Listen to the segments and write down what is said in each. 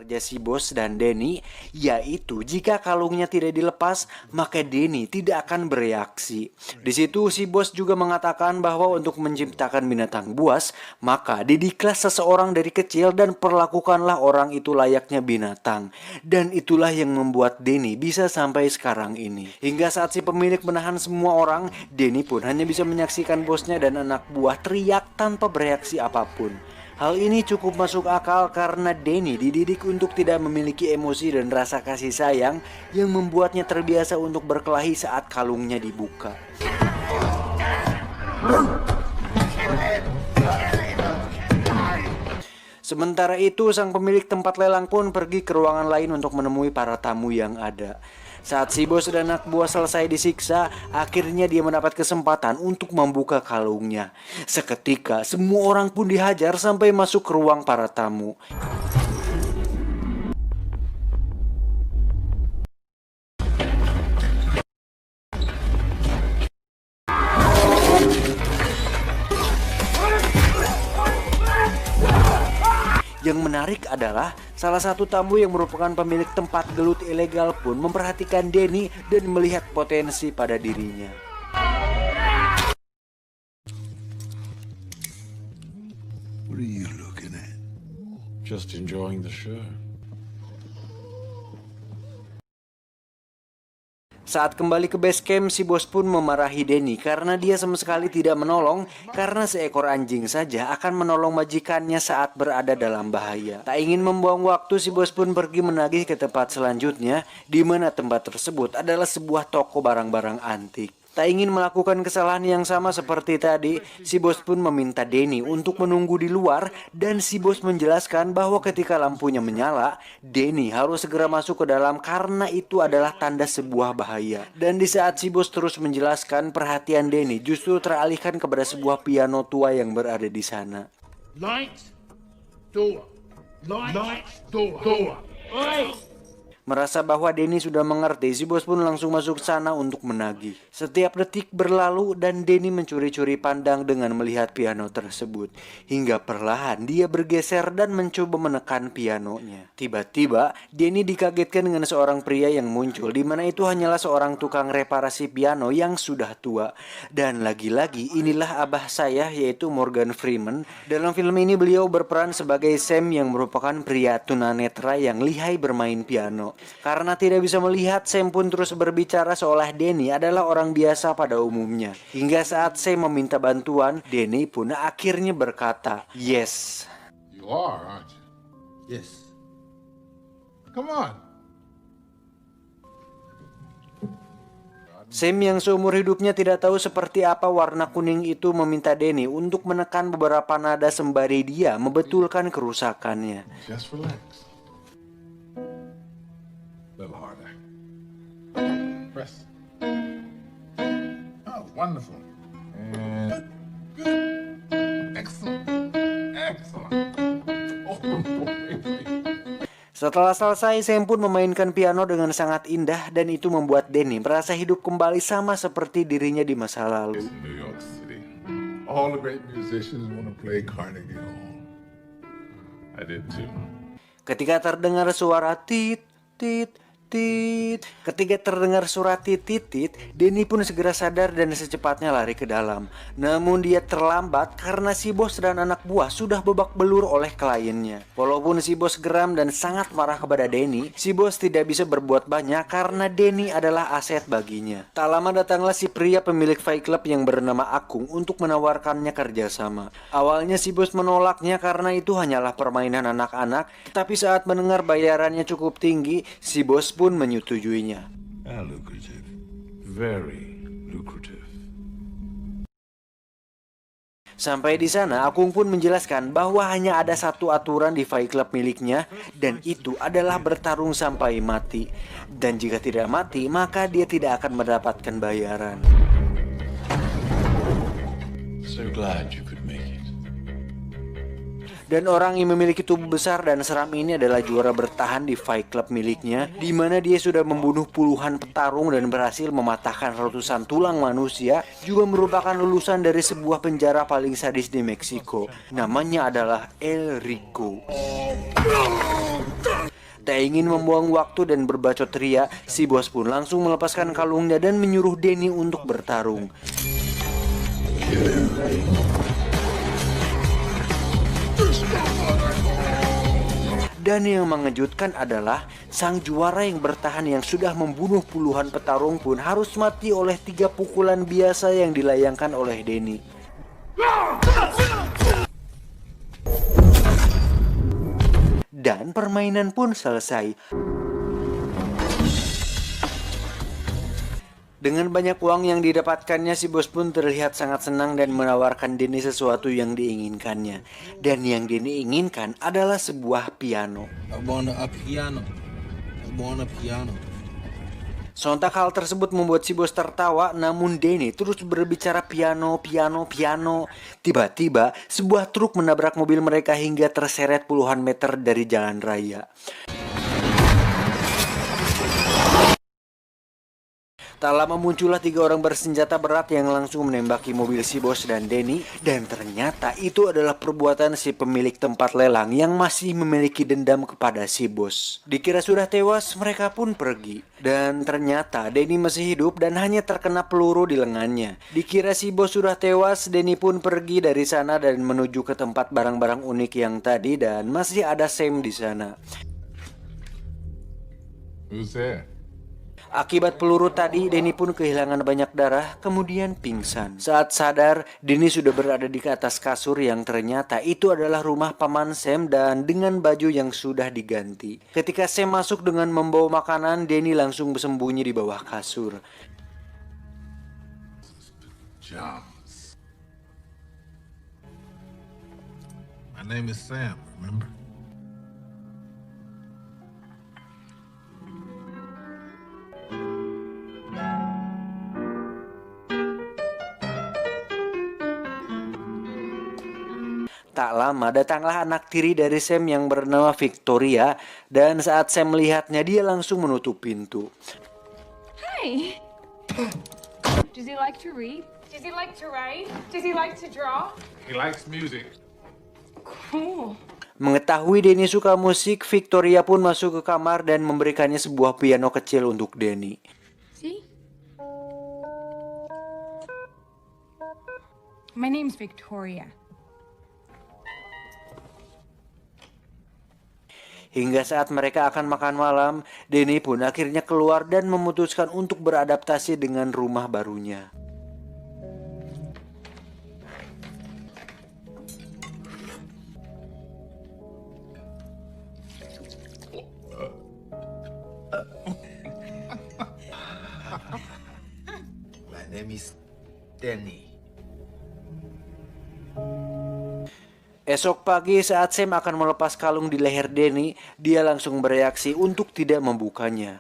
kerja si bos dan Denny, yaitu jika kalungnya tidak dilepas, maka Denny tidak akan bereaksi. Di situ si bos juga mengatakan bahwa untuk menciptakan binatang buas, maka didiklah seseorang dari kecil dan perlakukanlah orang itu layaknya binatang. Dan itulah yang membuat Denny bisa sampai sekarang ini. Hingga saat si pemilik menahan semua orang, Denny pun hanya bisa menyaksikan bosnya dan anak buah teriak tanpa bereaksi apapun. Hal ini cukup masuk akal karena Denny dididik untuk tidak memiliki emosi dan rasa kasih sayang yang membuatnya terbiasa untuk berkelahi saat kalungnya dibuka. Sementara itu, sang pemilik tempat lelang pun pergi ke ruangan lain untuk menemui para tamu yang ada. Saat si bos dan anak buah selesai disiksa, akhirnya dia mendapat kesempatan untuk membuka kalungnya. Seketika, semua orang pun dihajar sampai masuk ke ruang para tamu. Yang menarik adalah salah satu tamu yang merupakan pemilik tempat gelut ilegal pun memperhatikan Denny dan melihat potensi pada dirinya. What are you looking at? Just enjoying the show. Saat kembali ke base camp, si bos pun memarahi Denny karena dia sama sekali tidak menolong, karena seekor anjing saja akan menolong majikannya saat berada dalam bahaya. Tak ingin membuang waktu, si bos pun pergi menagih ke tempat selanjutnya, di mana tempat tersebut adalah sebuah toko barang-barang antik. Tak ingin melakukan kesalahan yang sama seperti tadi, si bos pun meminta Denny untuk menunggu di luar, dan si bos menjelaskan bahwa ketika lampunya menyala, Denny harus segera masuk ke dalam karena itu adalah tanda sebuah bahaya. Dan di saat si bos terus menjelaskan, perhatian Denny justru teralihkan kepada sebuah piano tua yang berada di sana. Light, door. Light, door. Oi! Merasa bahwa Denny sudah mengerti, si bos pun langsung masuk sana untuk menagih. Setiap detik berlalu dan Denny mencuri-curi pandang dengan melihat piano tersebut. Hingga perlahan dia bergeser dan mencoba menekan pianonya. Tiba-tiba Denny dikagetkan dengan seorang pria yang muncul, di mana itu hanyalah seorang tukang reparasi piano yang sudah tua. Dan lagi-lagi inilah abah saya, yaitu Morgan Freeman. Dalam film ini beliau berperan sebagai Sam yang merupakan pria tunanetra yang lihai bermain piano. Karena tidak bisa melihat, Sam pun terus berbicara seolah Denny adalah orang biasa pada umumnya. Hingga saat Sam meminta bantuan, Denny pun akhirnya berkata, "Yes." You are, aren't you? Yes. Come on. Sam yang seumur hidupnya tidak tahu seperti apa warna kuning itu meminta Denny untuk menekan beberapa nada sembari dia membetulkan kerusakannya. Just relax. A little harder. Press. Oh, wonderful. And excellent. Excellent. Oh, baby. Setelah selesai, Sam pun memainkan piano dengan sangat indah dan itu membuat Denny merasa hidup kembali sama seperti dirinya di masa lalu. New York City. All the great musicians want to play Carnegie Hall. I did too. Ketika terdengar suara tit, tit, tit. Ketika terdengar suara tit, Denny pun segera sadar dan secepatnya lari ke dalam. Namun dia terlambat karena si bos dan anak buah sudah babak belur oleh kliennya. Walaupun si bos geram dan sangat marah kepada Denny, si bos tidak bisa berbuat banyak karena Denny adalah aset baginya. Tak lama datanglah si pria pemilik Fight Club yang bernama Akung untuk menawarkannya kerjasama. Awalnya si bos menolaknya karena itu hanyalah permainan anak-anak, tetapi saat mendengar bayarannya cukup tinggi, si bos pun menyetujuinya. Lucrative. Very lucrative. Sampai di sana, Akung pun menjelaskan bahwa hanya ada satu aturan di Fight Club miliknya, dan itu adalah bertarung sampai mati. Dan jika tidak mati, maka dia tidak akan mendapatkan bayaran. So glad you could make it. Dan orang yang memiliki tubuh besar dan seram ini adalah juara bertahan di Fight Club miliknya, di mana dia sudah membunuh puluhan petarung dan berhasil mematahkan ratusan tulang manusia. Juga merupakan lulusan dari sebuah penjara paling sadis di Meksiko. Namanya adalah El Rico. Tak ingin membuang waktu dan berbacot ria, si bos pun langsung melepaskan kalungnya dan menyuruh Danny untuk bertarung. Dan yang mengejutkan adalah sang juara yang bertahan yang sudah membunuh puluhan petarung pun harus mati oleh 3 pukulan biasa yang dilayangkan oleh Danny. Dan permainan pun selesai. Dengan banyak uang yang didapatkannya, si bos pun terlihat sangat senang dan menawarkan Danny sesuatu yang diinginkannya. Dan yang Danny inginkan adalah sebuah piano. I want a piano. I want a piano. Sontak hal tersebut membuat si bos tertawa, namun Danny terus berbicara piano. Tiba-tiba, sebuah truk menabrak mobil mereka hingga terseret puluhan meter dari jalan raya. Tak lama muncullah 3 orang bersenjata berat yang langsung menembaki mobil si bos dan Danny. Dan ternyata itu adalah perbuatan si pemilik tempat lelang yang masih memiliki dendam kepada si bos. Dikira sudah tewas, mereka pun pergi. Dan ternyata Danny masih hidup dan hanya terkena peluru di lengannya. Dikira si bos sudah tewas, Danny pun pergi dari sana dan menuju ke tempat barang-barang unik yang tadi. Dan masih ada Sam di sana. Who's there? Akibat peluru tadi, Danny pun kehilangan banyak darah, kemudian pingsan. Saat sadar, Danny sudah berada di atas kasur yang ternyata itu adalah rumah paman Sam dan dengan baju yang sudah diganti. Ketika Sam masuk dengan membawa makanan, Danny langsung bersembunyi di bawah kasur. Jumps. My name is Sam, remember? Tak lama datanglah anak tiri dari Sam yang bernama Victoria, dan saat Sam melihatnya dia langsung menutup pintu. Hi. Does he like to read? Does he like to write? Does he like to draw? He likes music. Cool. Mengetahui Danny suka musik, Victoria pun masuk ke kamar dan memberikannya sebuah piano kecil untuk Danny. See? My name's Victoria. Hingga saat mereka akan makan malam, Danny pun akhirnya keluar dan memutuskan untuk beradaptasi dengan rumah barunya. My name is Danny. Esok pagi saat Sam akan melepas kalung di leher Danny, dia langsung bereaksi untuk tidak membukanya.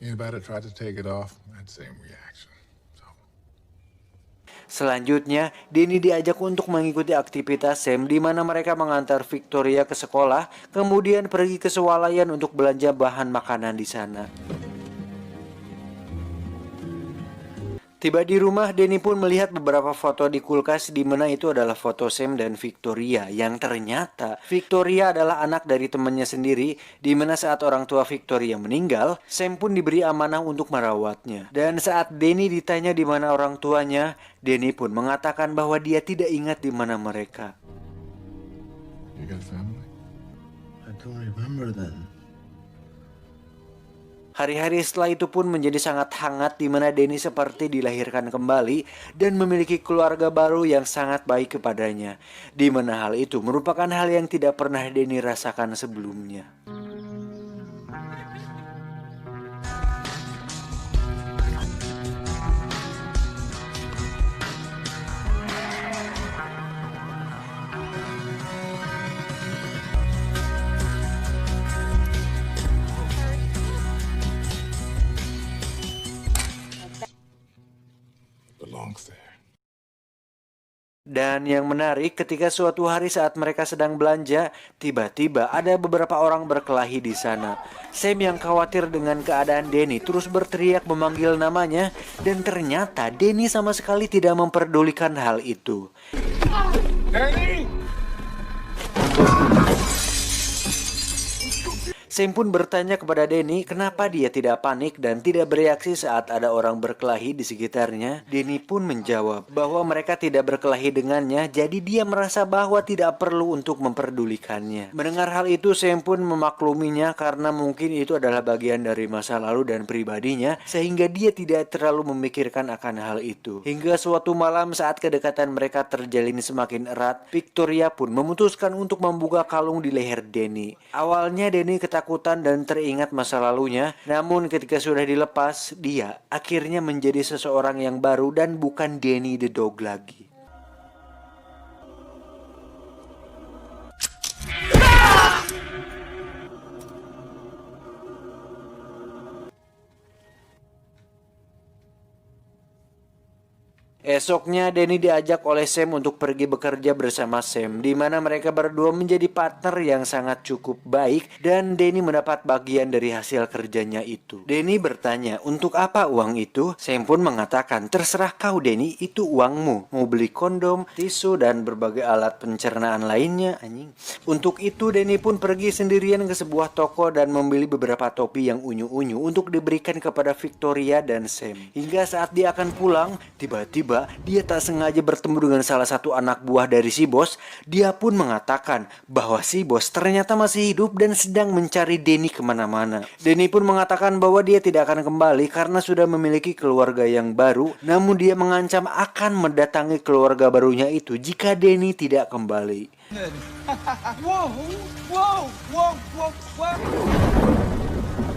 Anybody tried to take it off? That same reaction. So. Selanjutnya, Danny diajak untuk mengikuti aktivitas Sam di mana mereka mengantar Victoria ke sekolah, kemudian pergi ke swalayan untuk belanja bahan makanan di sana. Tiba di rumah, Danny pun melihat beberapa foto di kulkas di mana itu adalah foto Sam dan Victoria, yang ternyata Victoria adalah anak dari temannya sendiri, di mana saat orang tua Victoria meninggal, Sam pun diberi amanah untuk merawatnya. Dan saat Danny ditanya di mana orang tuanya, Danny pun mengatakan bahwa dia tidak ingat di mana mereka. You got family? I don't remember then. Hari-hari setelah itu pun menjadi sangat hangat di mana Danny seperti dilahirkan kembali dan memiliki keluarga baru yang sangat baik kepadanya. Di mana hal itu merupakan hal yang tidak pernah Danny rasakan sebelumnya. Belongs there. Dan yang menarik, ketika suatu hari saat mereka sedang belanja, tiba-tiba ada beberapa orang berkelahi di sana. Sam yang khawatir dengan keadaan Danny terus berteriak memanggil namanya, dan ternyata Danny sama sekali tidak memperdulikan hal itu. Danny! Sam pun bertanya kepada Danny kenapa dia tidak panik dan tidak bereaksi saat ada orang berkelahi di sekitarnya. Danny pun menjawab bahwa mereka tidak berkelahi dengannya, jadi dia merasa bahwa tidak perlu untuk memperdulikannya. Mendengar hal itu, Sam pun memakluminya karena mungkin itu adalah bagian dari masa lalu dan pribadinya, sehingga dia tidak terlalu memikirkan akan hal itu. Hingga suatu malam saat kedekatan mereka terjalin semakin erat, Victoria pun memutuskan untuk membuka kalung di leher Danny. Awalnya Danny ketakutan dan teringat masa lalunya, namun ketika sudah dilepas, dia akhirnya menjadi seseorang yang baru dan bukan Danny the Dog lagi. Esoknya Danny diajak oleh Sam untuk pergi bekerja bersama Sam, di mana mereka berdua menjadi partner yang sangat cukup baik dan Danny mendapat bagian dari hasil kerjanya itu. Danny bertanya, "Untuk apa uang itu?" Sam pun mengatakan, "Terserah kau Danny, itu uangmu. Mau beli kondom, tisu dan berbagai alat pencernaan lainnya." Anjing. Untuk itu Danny pun pergi sendirian ke sebuah toko dan membeli beberapa topi yang unyu-unyu untuk diberikan kepada Victoria dan Sam. Hingga saat dia akan pulang, tiba-tiba dia tak sengaja bertemu dengan salah satu anak buah dari si bos. Dia pun mengatakan bahwa si bos ternyata masih hidup dan sedang mencari Danny kemana-mana. Danny pun mengatakan bahwa dia tidak akan kembali karena sudah memiliki keluarga yang baru. Namun dia mengancam akan mendatangi keluarga barunya itu jika Danny tidak kembali. Whoa, whoa, whoa, whoa, whoa.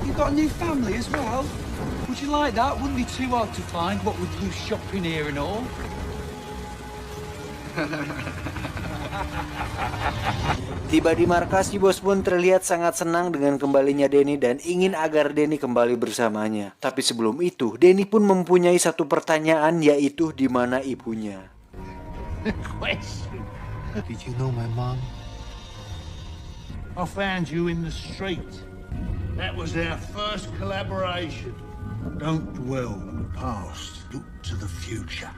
You got a new family as well? Would you like that? Wouldn't be too hard to find, what with you shopping here and all. Tiba di markas, si bos pun terlihat sangat senang dengan kembalinya Danny dan ingin agar Danny kembali bersamanya. Tapi sebelum itu, Danny pun mempunyai satu pertanyaan, yaitu di mana ibunya. Did you know my mom? I found you in the street. That was our first collaboration. Don't dwell on the past. Look to the future.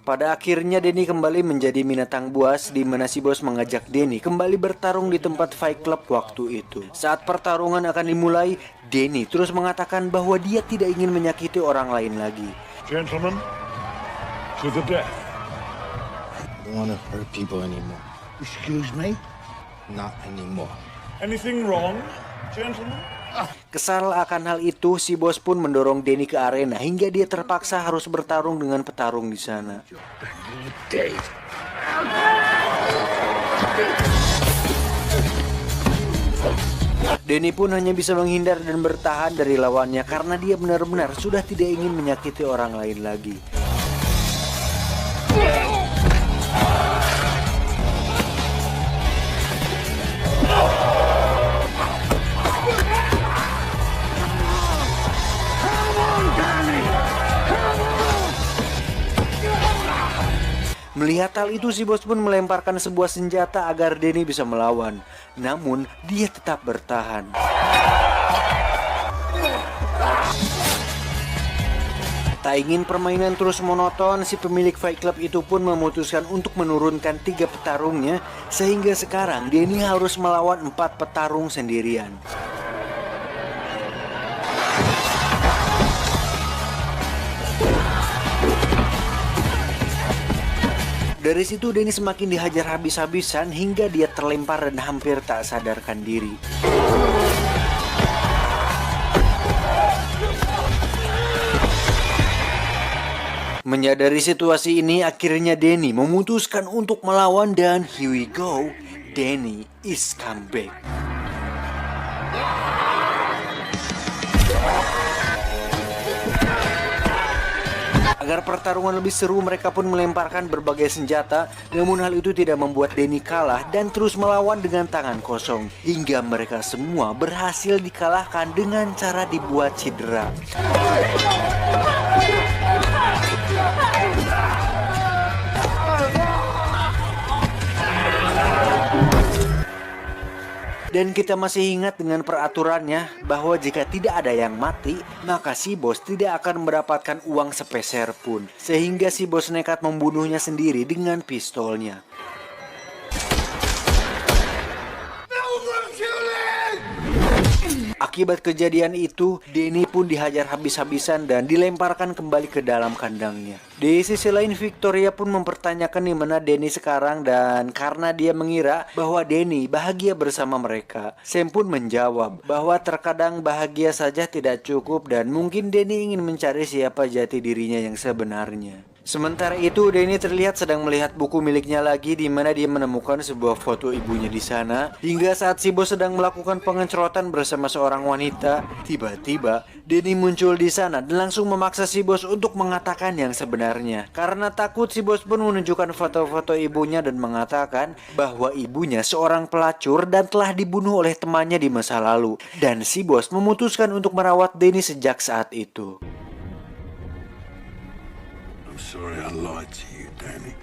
Pada akhirnya Danny kembali menjadi binatang buas, di mana si bos mengajak Danny kembali bertarung di tempat Fight Club waktu itu. Saat pertarungan akan dimulai, Danny terus mengatakan bahwa dia tidak ingin menyakiti orang lain lagi. Gentlemen, to the death. I don't want to hurt people anymore. Excuse me? Not anymore. Anything wrong, gentlemen? Kesal akan hal itu, si bos pun mendorong Danny ke arena hingga dia terpaksa harus bertarung dengan petarung di sana. Danny pun hanya bisa menghindar dan bertahan dari lawannya karena dia benar-benar sudah tidak ingin menyakiti orang lain lagi. Melihat hal itu, si bos pun melemparkan sebuah senjata agar Danny bisa melawan. Namun, dia tetap bertahan. Tak ingin permainan terus monoton, si pemilik Fight Club itu pun memutuskan untuk menurunkan 3 petarungnya, sehingga sekarang Danny harus melawan 4 petarung sendirian. Dari situ Danny semakin dihajar habis-habisan hingga dia terlempar dan hampir tak sadarkan diri. Menyadari situasi ini, akhirnya Danny memutuskan untuk melawan dan here we go, Danny is come back. Agar pertarungan lebih seru, mereka pun melemparkan berbagai senjata. Namun hal itu tidak membuat Danny kalah dan terus melawan dengan tangan kosong. Hingga mereka semua berhasil dikalahkan dengan cara dibuat cedera. Dan kita masih ingat dengan peraturannya bahwa jika tidak ada yang mati, maka si bos tidak akan mendapatkan uang sepeser pun. Sehingga si bos nekat membunuhnya sendiri dengan pistolnya. Akibat kejadian itu, Danny pun dihajar habis-habisan dan dilemparkan kembali ke dalam kandangnya. Di sisi lain, Victoria pun mempertanyakan di mana Danny sekarang, dan karena dia mengira bahwa Danny bahagia bersama mereka, Sam pun menjawab bahwa terkadang bahagia saja tidak cukup dan mungkin Danny ingin mencari siapa jati dirinya yang sebenarnya. Sementara itu, Danny terlihat sedang melihat buku miliknya lagi, di mana dia menemukan sebuah foto ibunya di sana. Hingga saat si bos sedang melakukan pengecoran bersama seorang wanita, tiba-tiba Danny muncul di sana dan langsung memaksa si bos untuk mengatakan yang sebenarnya. Karena takut, si bos pun menunjukkan foto-foto ibunya dan mengatakan bahwa ibunya seorang pelacur dan telah dibunuh oleh temannya di masa lalu. Dan si bos memutuskan untuk merawat Danny sejak saat itu. I'm sorry I lied to you, Danny.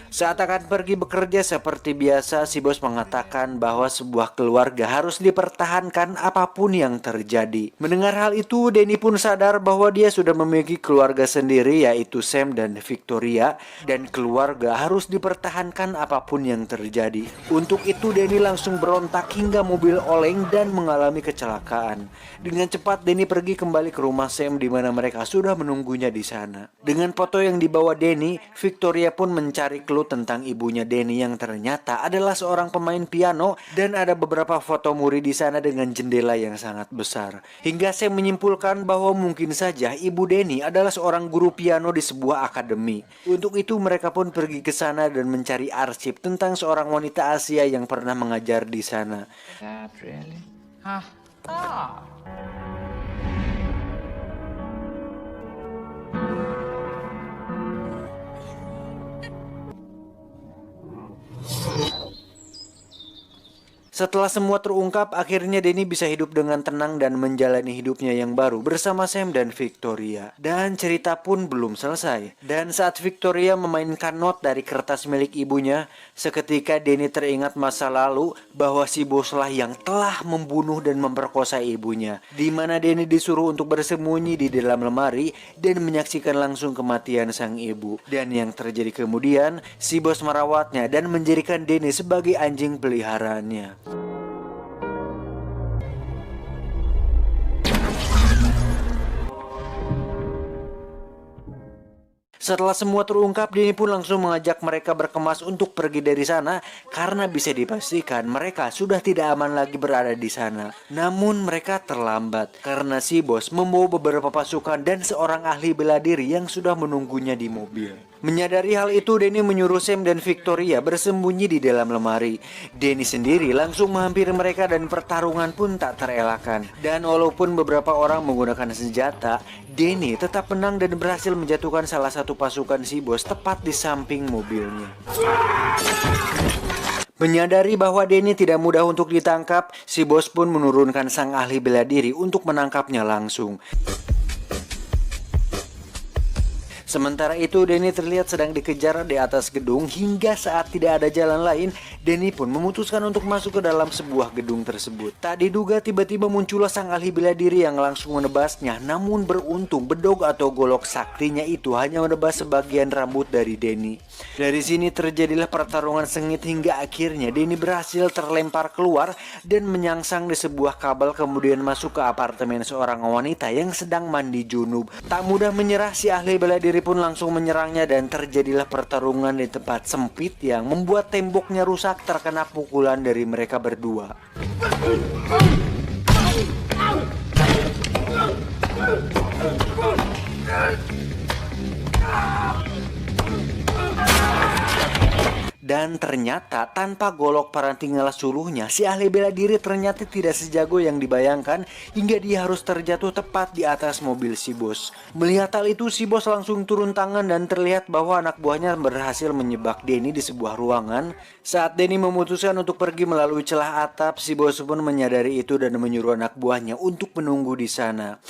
Saat akan pergi bekerja seperti biasa, si bos mengatakan bahwa sebuah keluarga harus dipertahankan apapun yang terjadi. Mendengar hal itu, Danny pun sadar bahwa dia sudah memiliki keluarga sendiri, yaitu Sam dan Victoria, dan keluarga harus dipertahankan apapun yang terjadi. Untuk itu, Danny langsung berontak hingga mobil oleng dan mengalami kecelakaan. Dengan cepat, Danny pergi kembali ke rumah Sam di mana mereka sudah menunggunya di sana. Dengan foto yang dibawa Danny, Victoria pun mencari clue tentang ibunya Danny yang ternyata adalah seorang pemain piano, dan ada beberapa foto Muri di sana dengan jendela yang sangat besar. Hingga saya menyimpulkan bahwa mungkin saja ibu Danny adalah seorang guru piano di sebuah akademi. Untuk itu mereka pun pergi ke sana dan mencari arsip tentang seorang wanita Asia yang pernah mengajar di sana. Sad, really? Ah. Setelah semua terungkap, akhirnya Danny bisa hidup dengan tenang dan menjalani hidupnya yang baru bersama Sam dan Victoria. Dan cerita pun belum selesai. Dan saat Victoria memainkan not dari kertas milik ibunya, seketika Danny teringat masa lalu bahwa si boslah yang telah membunuh dan memperkosa ibunya. Di mana Danny disuruh untuk bersembunyi di dalam lemari dan menyaksikan langsung kematian sang ibu. Dan yang terjadi kemudian, si bos merawatnya dan menjadikan Danny sebagai anjing peliharaannya. Setelah semua terungkap, Danny pun langsung mengajak mereka berkemas untuk pergi dari sana karena bisa dipastikan mereka sudah tidak aman lagi berada di sana. Namun mereka terlambat karena si bos membawa beberapa pasukan dan seorang ahli bela diri yang sudah menunggunya di mobil. Menyadari hal itu, Danny menyuruh Sam dan Victoria bersembunyi di dalam lemari. Danny sendiri langsung menghampiri mereka dan pertarungan pun tak terelakkan. Dan walaupun beberapa orang menggunakan senjata, Danny tetap menang dan berhasil menjatuhkan salah satu pasukan si bos tepat di samping mobilnya. Menyadari bahwa Danny tidak mudah untuk ditangkap, si bos pun menurunkan sang ahli bela diri untuk menangkapnya langsung. Sementara itu, Danny terlihat sedang dikejar di atas gedung hingga saat tidak ada jalan lain, Danny pun memutuskan untuk masuk ke dalam sebuah gedung tersebut. Tak diduga tiba-tiba muncullah sang ahli bela diri yang langsung menebasnya, namun beruntung bedog atau golok saktinya itu hanya menebas sebagian rambut dari Danny. Dari sini terjadilah pertarungan sengit hingga akhirnya Danny berhasil terlempar keluar dan menyangsang di sebuah kabel, kemudian masuk ke apartemen seorang wanita yang sedang mandi junub. Tak mudah menyerah, si ahli bela diri pun langsung menyerangnya dan terjadilah pertarungan di tempat sempit yang membuat temboknya rusak terkena pukulan dari mereka berdua. Dan ternyata tanpa golok parantingala suluhnya, si ahli bela diri ternyata tidak sejago yang dibayangkan hingga dia harus terjatuh tepat di atas mobil si bos. Melihat hal itu, si bos langsung turun tangan dan terlihat bahwa anak buahnya berhasil menyebak Danny di sebuah ruangan. Saat Danny memutuskan untuk pergi melalui celah atap, si bos pun menyadari itu dan menyuruh anak buahnya untuk menunggu di sana.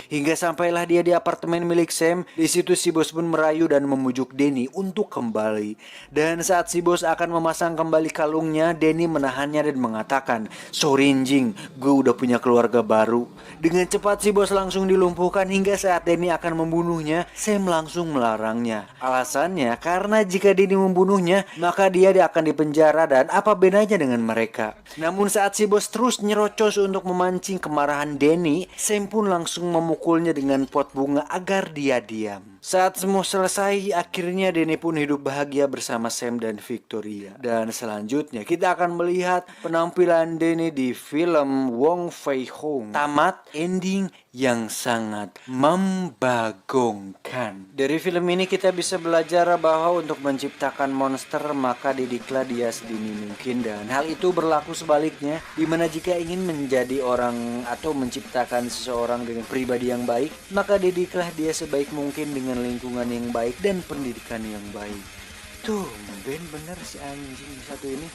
Hingga sampailah dia di apartemen milik Sam. Di situ si bos pun merayu dan memujuk Danny untuk kembali. Dan saat si bos akan memasang kembali kalungnya, Danny menahannya dan mengatakan, "Sorry Jing, gue udah punya keluarga baru." Dengan cepat si bos langsung dilumpuhkan hingga saat Danny akan membunuhnya, Sam langsung melarangnya. Alasannya karena jika Danny membunuhnya, maka dia akan dipenjara dan apa bedanya dengan mereka. Namun saat si bos terus nyerocos untuk memancing kemarahan Danny, Sam pun langsung memukulnya dengan pot bunga agar dia diam. Saat semua selesai, akhirnya Danny pun hidup bahagia bersama Sam dan Victoria. Dan selanjutnya kita akan melihat penampilan Danny di film Wong Fei Hung. Tamat ending yang sangat membagongkan. Dari film ini kita bisa belajar bahwa untuk menciptakan monster maka didiklah dia sedini mungkin, dan hal itu berlaku sebaliknya, dimana jika ingin menjadi orang atau menciptakan seseorang dengan pribadi yang baik, maka didiklah dia sebaik mungkin dengan lingkungan yang baik dan pendidikan yang baik. Tuh, bener si anjing satu ini.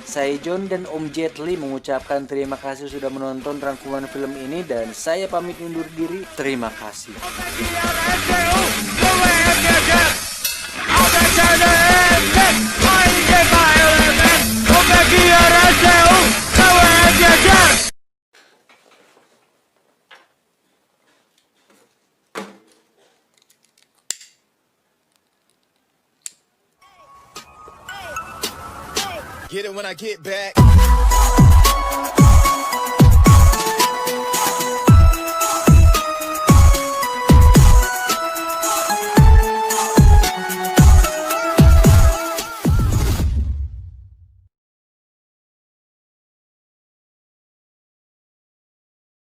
Saya John dan Om Jet Li mengucapkan terima kasih sudah menonton rangkuman film ini, dan saya pamit undur diri. Terima kasih. Get it when I get back.